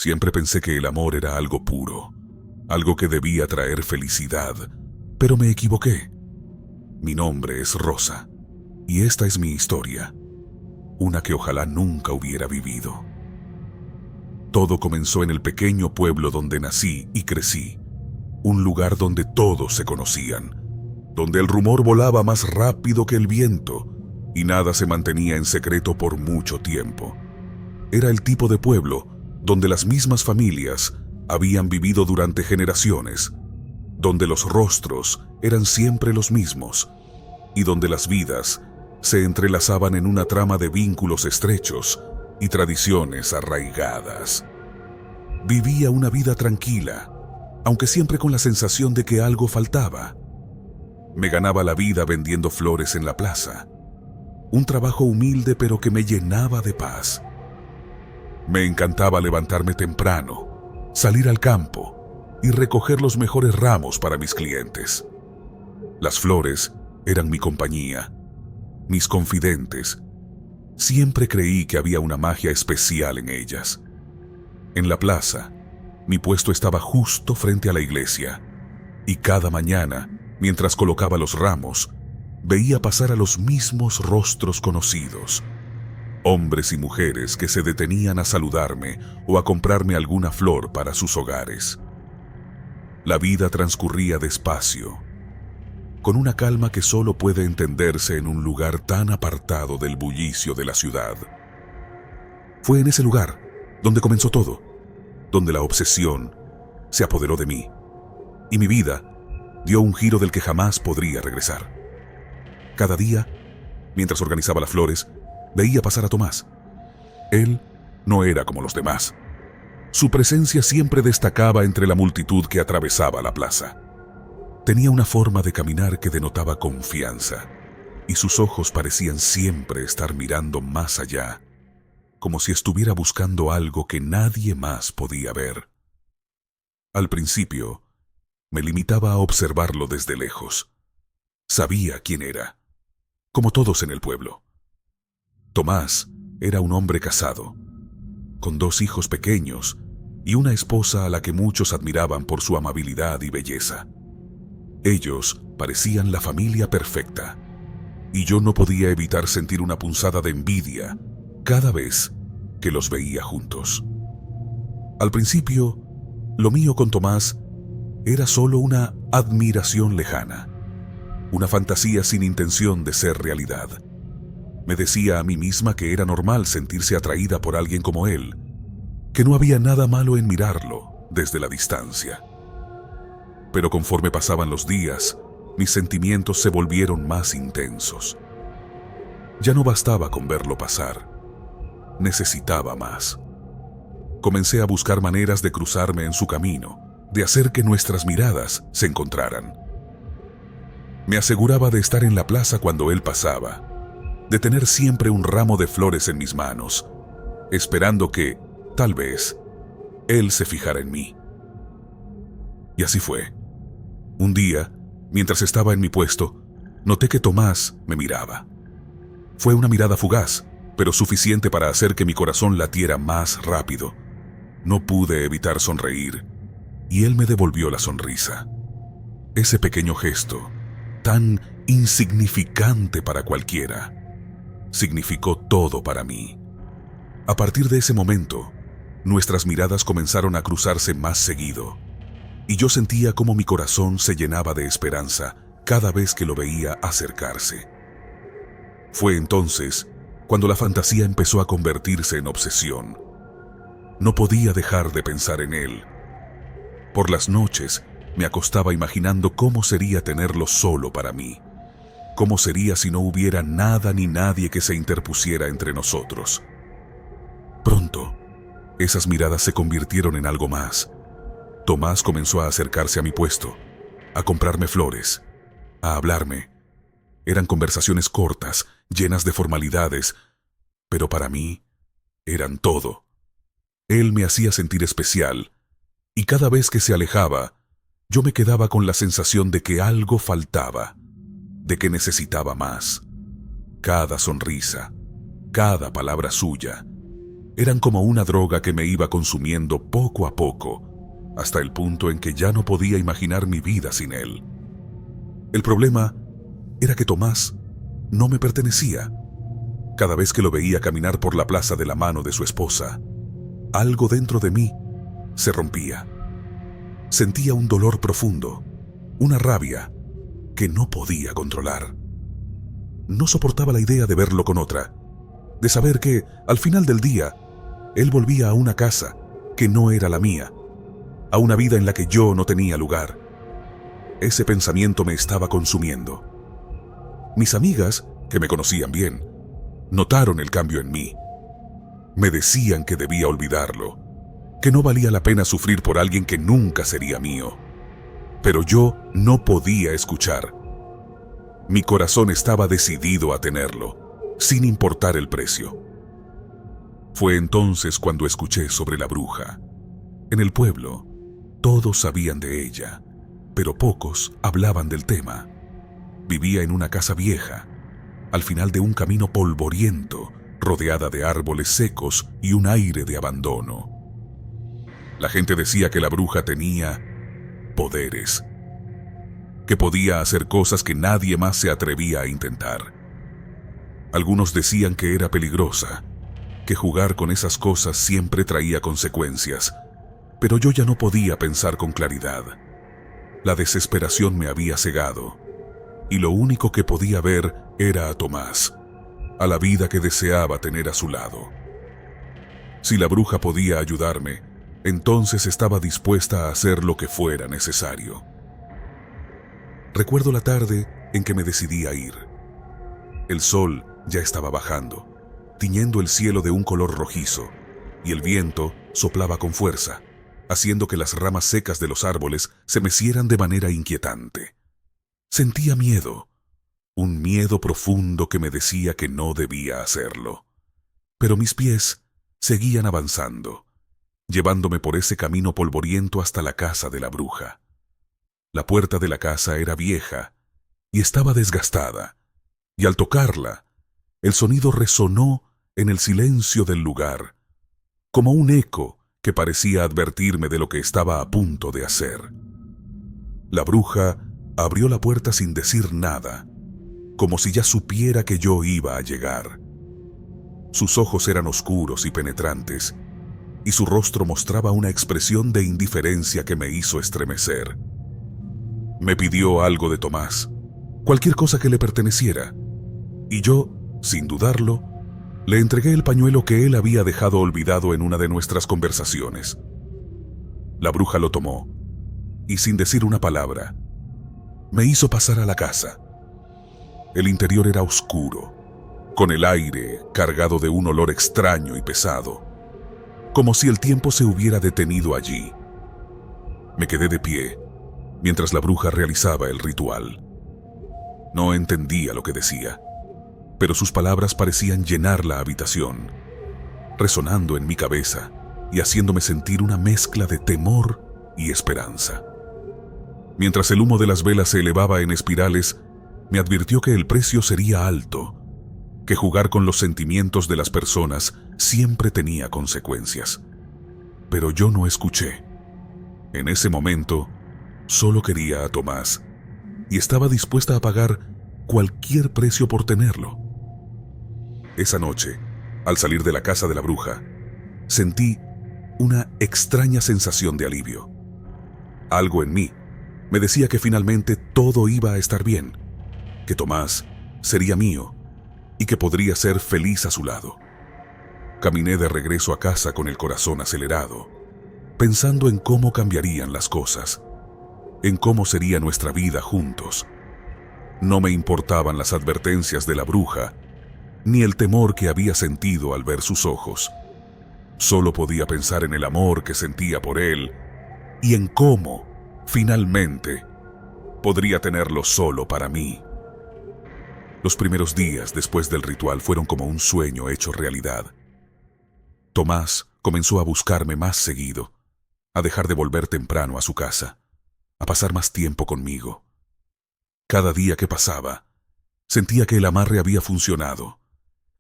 Siempre pensé que el amor era algo puro, algo que debía traer felicidad, pero me equivoqué. Mi nombre es Rosa, y esta es mi historia, una que ojalá nunca hubiera vivido. Todo comenzó en el pequeño pueblo donde nací y crecí, un lugar donde todos se conocían, donde el rumor volaba más rápido que el viento y nada se mantenía en secreto por mucho tiempo. Era el tipo de pueblo donde las mismas familias habían vivido durante generaciones, donde los rostros eran siempre los mismos y donde las vidas se entrelazaban en una trama de vínculos estrechos y tradiciones arraigadas. Vivía una vida tranquila, aunque siempre con la sensación de que algo faltaba. Me ganaba la vida vendiendo flores en la plaza, un trabajo humilde pero que me llenaba de paz. Me encantaba levantarme temprano, salir al campo y recoger los mejores ramos para mis clientes. Las flores eran mi compañía, mis confidentes. Siempre creí que había una magia especial en ellas. En la plaza, mi puesto estaba justo frente a la iglesia, y cada mañana, mientras colocaba los ramos, veía pasar a los mismos rostros conocidos, hombres y mujeres que se detenían a saludarme o a comprarme alguna flor para sus hogares. La vida transcurría despacio, con una calma que solo puede entenderse en un lugar tan apartado del bullicio de la ciudad. Fue en ese lugar donde comenzó todo, donde la obsesión se apoderó de mí, y mi vida dio un giro del que jamás podría regresar. Cada día, mientras organizaba las flores, veía pasar a Tomás. Él no era como los demás. Su presencia siempre destacaba entre la multitud que atravesaba la plaza. Tenía una forma de caminar que denotaba confianza, y sus ojos parecían siempre estar mirando más allá, como si estuviera buscando algo que nadie más podía ver. Al principio, me limitaba a observarlo desde lejos. Sabía quién era, como todos en el pueblo. Tomás era un hombre casado, con 2 hijos pequeños y una esposa a la que muchos admiraban por su amabilidad y belleza. Ellos parecían la familia perfecta, y yo no podía evitar sentir una punzada de envidia cada vez que los veía juntos. Al principio, lo mío con Tomás era solo una admiración lejana, una fantasía sin intención de ser realidad. Me decía a mí misma que era normal sentirse atraída por alguien como él, que no había nada malo en mirarlo desde la distancia. Pero conforme pasaban los días, mis sentimientos se volvieron más intensos. Ya no bastaba con verlo pasar. Necesitaba más. Comencé a buscar maneras de cruzarme en su camino, de hacer que nuestras miradas se encontraran. Me aseguraba de estar en la plaza cuando él pasaba, de tener siempre un ramo de flores en mis manos, esperando que, tal vez, él se fijara en mí. Y así fue. Un día, mientras estaba en mi puesto, noté que Tomás me miraba. Fue una mirada fugaz, pero suficiente para hacer que mi corazón latiera más rápido. No pude evitar sonreír, y él me devolvió la sonrisa. Ese pequeño gesto, tan insignificante para cualquiera, significó todo para mí. A partir de ese momento, nuestras miradas comenzaron a cruzarse más seguido, y yo sentía cómo mi corazón se llenaba de esperanza cada vez que lo veía acercarse. Fue entonces cuando la fantasía empezó a convertirse en obsesión. No podía dejar de pensar en él. Por las noches me acostaba imaginando cómo sería tenerlo solo para mí. Cómo sería si no hubiera nada ni nadie que se interpusiera entre nosotros. Pronto, esas miradas se convirtieron en algo más. Tomás comenzó a acercarse a mi puesto, a comprarme flores, a hablarme. Eran conversaciones cortas, llenas de formalidades, pero para mí eran todo. Él me hacía sentir especial, y cada vez que se alejaba, yo me quedaba con la sensación de que algo faltaba, de que necesitaba más. Cada sonrisa, cada palabra suya, eran como una droga que me iba consumiendo poco a poco, hasta el punto en que ya no podía imaginar mi vida sin él. El problema era que Tomás no me pertenecía. Cada vez que lo veía caminar por la plaza de la mano de su esposa, algo dentro de mí se rompía. Sentía un dolor profundo, una rabia que no podía controlar. No soportaba la idea de verlo con otra, de saber que, al final del día, él volvía a una casa que no era la mía, a una vida en la que yo no tenía lugar. Ese pensamiento me estaba consumiendo. Mis amigas, que me conocían bien, notaron el cambio en mí. Me decían que debía olvidarlo, que no valía la pena sufrir por alguien que nunca sería mío. Pero yo no podía escuchar. Mi corazón estaba decidido a tenerlo, sin importar el precio. Fue entonces cuando escuché sobre la bruja. En el pueblo, todos sabían de ella, pero pocos hablaban del tema. Vivía en una casa vieja, al final de un camino polvoriento, rodeada de árboles secos y un aire de abandono. La gente decía que la bruja tenía poderes, que podía hacer cosas que nadie más se atrevía a intentar. Algunos decían que era peligrosa, que jugar con esas cosas siempre traía consecuencias, pero yo ya no podía pensar con claridad. La desesperación me había cegado, y lo único que podía ver era a Tomás, a la vida que deseaba tener a su lado. Si la bruja podía ayudarme, entonces estaba dispuesta a hacer lo que fuera necesario. Recuerdo la tarde en que me decidí a ir. El sol ya estaba bajando, tiñendo el cielo de un color rojizo, y el viento soplaba con fuerza, haciendo que las ramas secas de los árboles se mecieran de manera inquietante. Sentía miedo, un miedo profundo que me decía que no debía hacerlo. Pero mis pies seguían avanzando, llevándome por ese camino polvoriento hasta la casa de la bruja. La puerta de la casa era vieja y estaba desgastada, y al tocarla, el sonido resonó en el silencio del lugar, como un eco que parecía advertirme de lo que estaba a punto de hacer. La bruja abrió la puerta sin decir nada, como si ya supiera que yo iba a llegar. Sus ojos eran oscuros y penetrantes, y su rostro mostraba una expresión de indiferencia que me hizo estremecer. Me pidió algo de Tomás, cualquier cosa que le perteneciera, y yo, sin dudarlo, le entregué el pañuelo que él había dejado olvidado en una de nuestras conversaciones. La bruja lo tomó, y sin decir una palabra, me hizo pasar a la casa. El interior era oscuro, con el aire cargado de un olor extraño y pesado, como si el tiempo se hubiera detenido allí. Me quedé de pie mientras la bruja realizaba el ritual. No entendía lo que decía, pero sus palabras parecían llenar la habitación, resonando en mi cabeza y haciéndome sentir una mezcla de temor y esperanza. Mientras el humo de las velas se elevaba en espirales, me advirtió que el precio sería alto, que jugar con los sentimientos de las personas siempre tenía consecuencias. Pero yo no escuché. En ese momento, solo quería a Tomás, y estaba dispuesta a pagar cualquier precio por tenerlo. Esa noche, al salir de la casa de la bruja, sentí una extraña sensación de alivio. Algo en mí me decía que finalmente todo iba a estar bien, que Tomás sería mío y que podría ser feliz a su lado. Caminé de regreso a casa con el corazón acelerado, pensando en cómo cambiarían las cosas, en cómo sería nuestra vida juntos. No me importaban las advertencias de la bruja, ni el temor que había sentido al ver sus ojos. Solo podía pensar en el amor que sentía por él y en cómo, finalmente, podría tenerlo solo para mí. Los primeros días después del ritual fueron como un sueño hecho realidad. Tomás comenzó a buscarme más seguido, a dejar de volver temprano a su casa, a pasar más tiempo conmigo. Cada día que pasaba, sentía que el amarre había funcionado,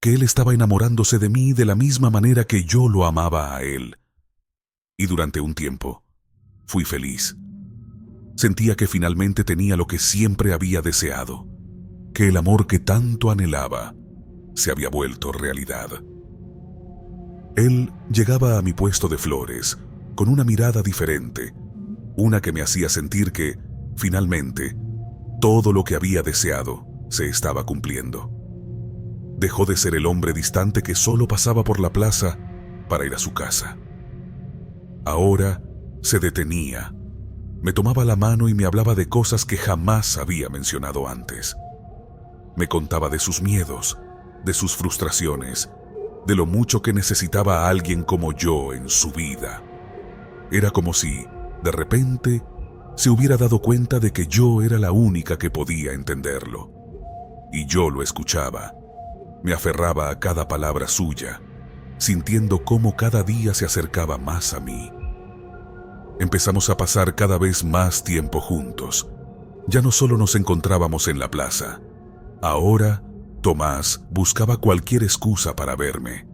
que él estaba enamorándose de mí de la misma manera que yo lo amaba a él. Y durante un tiempo, fui feliz. Sentía que finalmente tenía lo que siempre había deseado, que el amor que tanto anhelaba se había vuelto realidad. Él llegaba a mi puesto de flores con una mirada diferente, una que me hacía sentir que, finalmente, todo lo que había deseado se estaba cumpliendo. Dejó de ser el hombre distante que solo pasaba por la plaza para ir a su casa. Ahora se detenía, me tomaba la mano y me hablaba de cosas que jamás había mencionado antes. Me contaba de sus miedos, de sus frustraciones, de lo mucho que necesitaba a alguien como yo en su vida. Era como si, de repente, se hubiera dado cuenta de que yo era la única que podía entenderlo. Y yo lo escuchaba. Me aferraba a cada palabra suya, sintiendo cómo cada día se acercaba más a mí. Empezamos a pasar cada vez más tiempo juntos. Ya no solo nos encontrábamos en la plaza. Ahora, Tomás buscaba cualquier excusa para verme.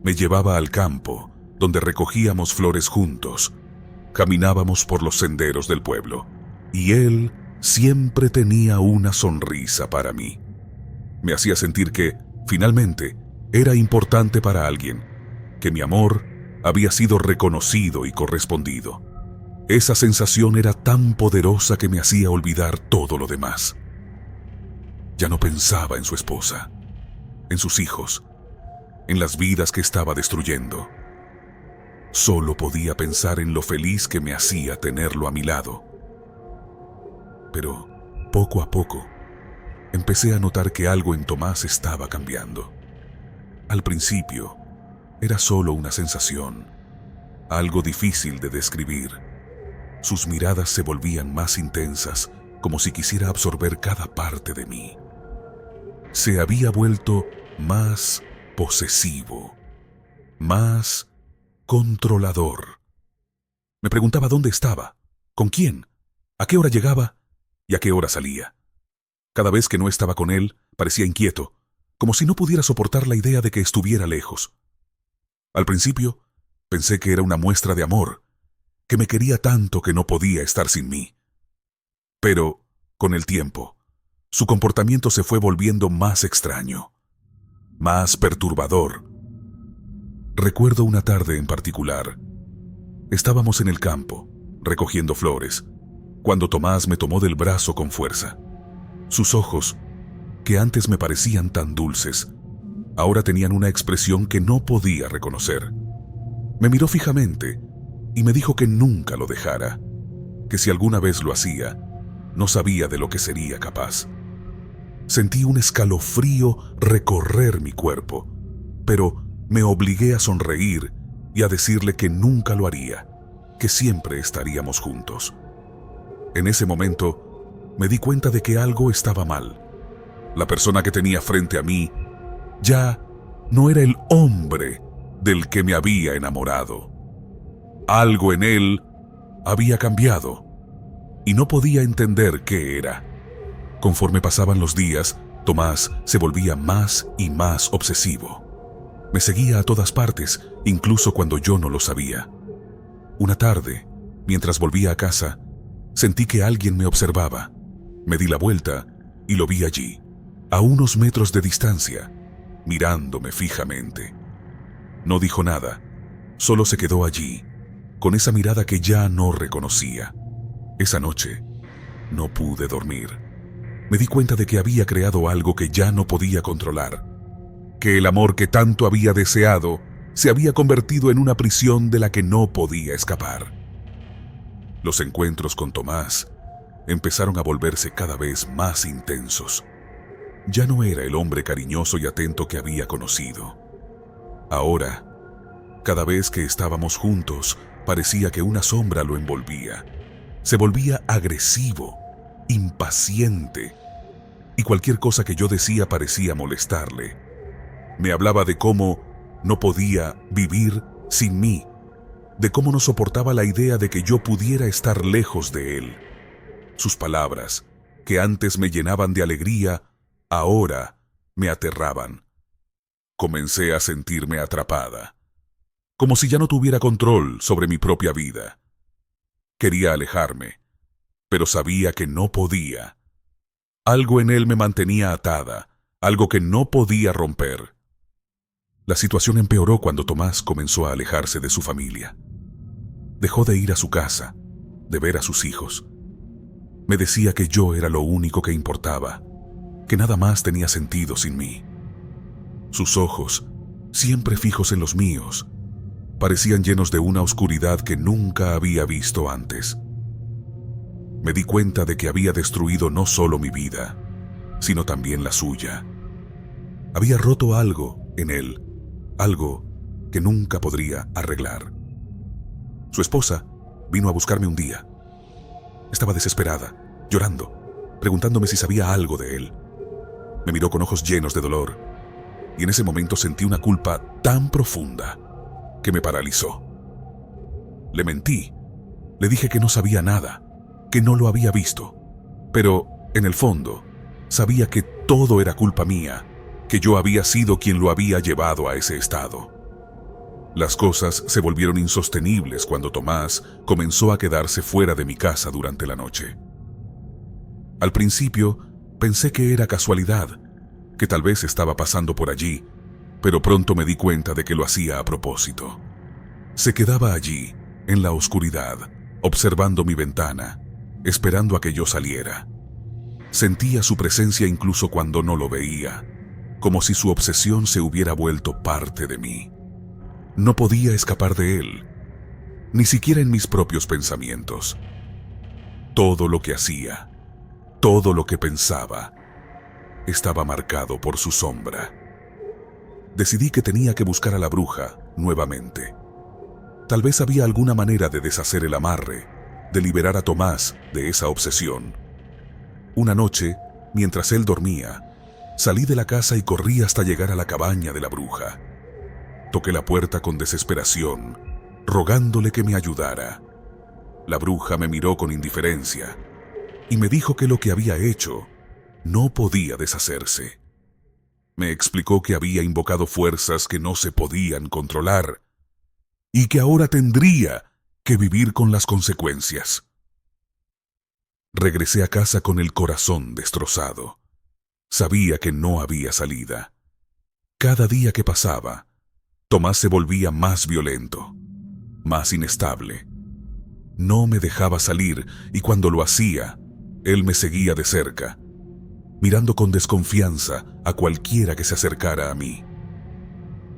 Me llevaba al campo, donde recogíamos flores juntos. Caminábamos por los senderos del pueblo, y él siempre tenía una sonrisa para mí. Me hacía sentir que, finalmente, era importante para alguien, que mi amor había sido reconocido y correspondido. Esa sensación era tan poderosa que me hacía olvidar todo lo demás. Ya no pensaba en su esposa, en sus hijos, en las vidas que estaba destruyendo. Solo podía pensar en lo feliz que me hacía tenerlo a mi lado. Pero, poco a poco, empecé a notar que algo en Tomás estaba cambiando. Al principio, era solo una sensación, algo difícil de describir. Sus miradas se volvían más intensas, como si quisiera absorber cada parte de mí. Se había vuelto más posesivo, más controlador. Me preguntaba dónde estaba, con quién, a qué hora llegaba y a qué hora salía. Cada vez que no estaba con él, parecía inquieto, como si no pudiera soportar la idea de que estuviera lejos. Al principio, pensé que era una muestra de amor, que me quería tanto que no podía estar sin mí. Pero, con el tiempo, su comportamiento se fue volviendo más extraño, más perturbador. Recuerdo una tarde en particular. Estábamos en el campo, recogiendo flores, cuando Tomás me tomó del brazo con fuerza. Sus ojos, que antes me parecían tan dulces, ahora tenían una expresión que no podía reconocer. Me miró fijamente y me dijo que nunca lo dejara, que si alguna vez lo hacía, no sabía de lo que sería capaz. Sentí un escalofrío recorrer mi cuerpo, pero me obligué a sonreír y a decirle que nunca lo haría, que siempre estaríamos juntos. En ese momento, me di cuenta de que algo estaba mal. La persona que tenía frente a mí ya no era el hombre del que me había enamorado. Algo en él había cambiado y no podía entender qué era. Conforme pasaban los días, Tomás se volvía más y más obsesivo. Me seguía a todas partes, incluso cuando yo no lo sabía. Una tarde, mientras volvía a casa, sentí que alguien me observaba. Me di la vuelta y lo vi allí, a unos metros de distancia, mirándome fijamente. No dijo nada, solo se quedó allí, con esa mirada que ya no reconocía. Esa noche, no pude dormir. Me di cuenta de que había creado algo que ya no podía controlar, que el amor que tanto había deseado se había convertido en una prisión de la que no podía escapar. Los encuentros con Tomás empezaron a volverse cada vez más intensos. Ya no era el hombre cariñoso y atento que había conocido. Ahora, cada vez que estábamos juntos, parecía que una sombra lo envolvía. Se volvía agresivo, impaciente, y cualquier cosa que yo decía parecía molestarle. Me hablaba de cómo no podía vivir sin mí, de cómo no soportaba la idea de que yo pudiera estar lejos de él. Sus palabras, que antes me llenaban de alegría, ahora me aterraban. comencé a sentirme atrapada, como si ya no tuviera control sobre mi propia vida. Quería alejarme, pero sabía que no podía. Algo en él me mantenía atada, algo que no podía romper. La situación empeoró cuando Tomás comenzó a alejarse de su familia. Dejó de ir a su casa, de ver a sus hijos. Me decía que yo era lo único que importaba, que nada más tenía sentido sin mí. Sus ojos, siempre fijos en los míos, parecían llenos de una oscuridad que nunca había visto antes. Me di cuenta de que había destruido no solo mi vida, sino también la suya. Había roto algo en él, algo que nunca podría arreglar. Su esposa vino a buscarme un día. Estaba desesperada, llorando, preguntándome si sabía algo de él. Me miró con ojos llenos de dolor, y en ese momento sentí una culpa tan profunda que me paralizó. Le mentí. Le dije que no sabía nada, que no lo había visto, pero en el fondo sabía que todo era culpa mía, que yo había sido quien lo había llevado a ese estado. Las cosas se volvieron insostenibles cuando Tomás comenzó a quedarse fuera de mi casa durante la noche. Al principio pensé que era casualidad, que tal vez estaba pasando por allí, pero pronto me di cuenta de que lo hacía a propósito. Se quedaba allí, en la oscuridad, observando mi ventana, esperando a que yo saliera. Sentía su presencia incluso cuando no lo veía, como si su obsesión se hubiera vuelto parte de mí. No podía escapar de él, ni siquiera en mis propios pensamientos. Todo lo que hacía, todo lo que pensaba, estaba marcado por su sombra. Decidí que tenía que buscar a la bruja nuevamente. Tal vez había alguna manera de deshacer el amarre, de liberar a Tomás de esa obsesión. Una noche, mientras él dormía, salí de la casa y corrí hasta llegar a la cabaña de la bruja. Toqué la puerta con desesperación, rogándole que me ayudara. La bruja me miró con indiferencia y me dijo que lo que había hecho no podía deshacerse. Me explicó que había invocado fuerzas que no se podían controlar y que ahora tendría que vivir con las consecuencias. Regresé a casa con el corazón destrozado. Sabía que no había salida. Cada día que pasaba, Tomás se volvía más violento, más inestable. No me dejaba salir y cuando lo hacía, él me seguía de cerca, mirando con desconfianza a cualquiera que se acercara a mí.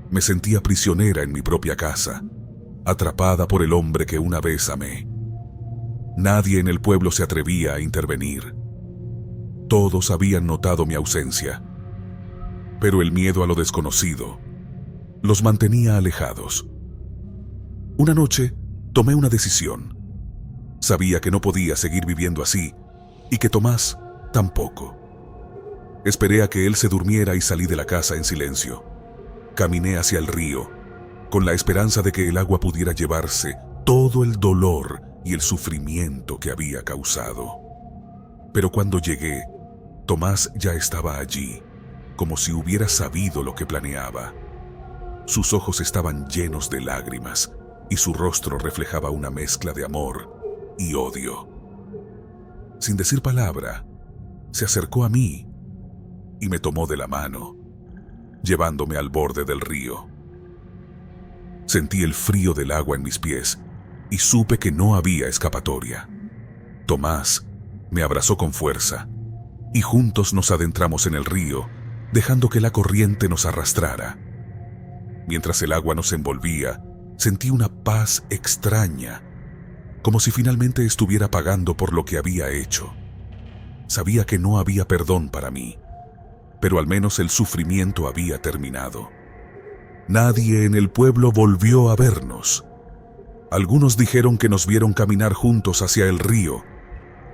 Me sentía prisionera en mi propia casa, atrapada por el hombre que una vez amé. Nadie en el pueblo se atrevía a intervenir. Todos habían notado mi ausencia, pero el miedo a lo desconocido los mantenía alejados. Una noche tomé una decisión. Sabía que no podía seguir viviendo así y que Tomás tampoco. Esperé a que él se durmiera y salí de la casa en silencio. Caminé hacia el río, con la esperanza de que el agua pudiera llevarse todo el dolor y el sufrimiento que había causado. Pero cuando llegué, Tomás ya estaba allí, como si hubiera sabido lo que planeaba. Sus ojos estaban llenos de lágrimas y su rostro reflejaba una mezcla de amor y odio. Sin decir palabra, se acercó a mí y me tomó de la mano, llevándome al borde del río. Sentí el frío del agua en mis pies y supe que no había escapatoria. Tomás me abrazó con fuerza y juntos nos adentramos en el río, dejando que la corriente nos arrastrara. Mientras el agua nos envolvía, sentí una paz extraña, como si finalmente estuviera pagando por lo que había hecho. Sabía que no había perdón para mí, pero al menos el sufrimiento había terminado. Nadie en el pueblo volvió a vernos. Algunos dijeron que nos vieron caminar juntos hacia el río.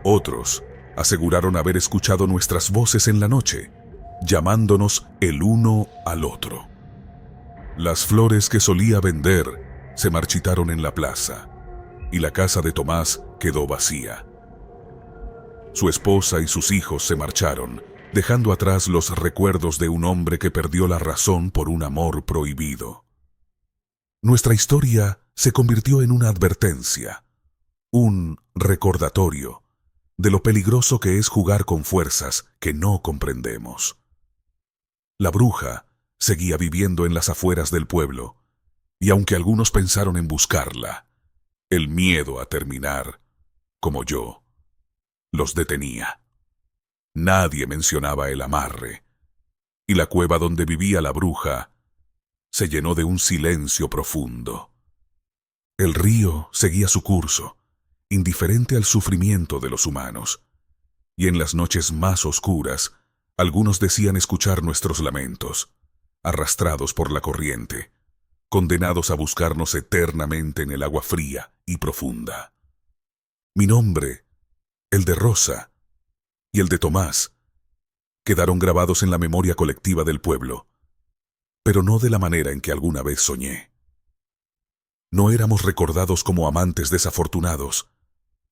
Otros aseguraron haber escuchado nuestras voces en la noche, llamándonos el uno al otro. Las flores que solía vender se marchitaron en la plaza y la casa de Tomás quedó vacía. Su esposa y sus hijos se marcharon dejando atrás los recuerdos de un hombre que perdió la razón por un amor prohibido. Nuestra historia se convirtió en una advertencia, un recordatorio de lo peligroso que es jugar con fuerzas que no comprendemos. La bruja seguía viviendo en las afueras del pueblo, y aunque algunos pensaron en buscarla, el miedo a terminar, como yo, los detenía. Nadie mencionaba el amarre, y la cueva donde vivía la bruja se llenó de un silencio profundo. El río seguía su curso, indiferente al sufrimiento de los humanos, y en las noches más oscuras, algunos decían escuchar nuestros lamentos, arrastrados por la corriente, condenados a buscarnos eternamente en el agua fría y profunda. Mi nombre, el de Rosa y el de Tomás, quedaron grabados en la memoria colectiva del pueblo, pero no de la manera en que alguna vez soñé. No éramos recordados como amantes desafortunados,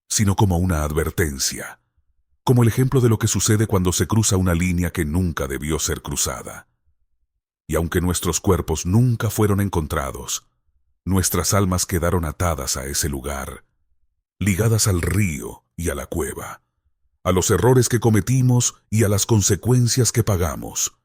sino como una advertencia, como el ejemplo de lo que sucede cuando se cruza una línea que nunca debió ser cruzada. Y aunque nuestros cuerpos nunca fueron encontrados, nuestras almas quedaron atadas a ese lugar, ligadas al río y a la cueva, a los errores que cometimos y a las consecuencias que pagamos.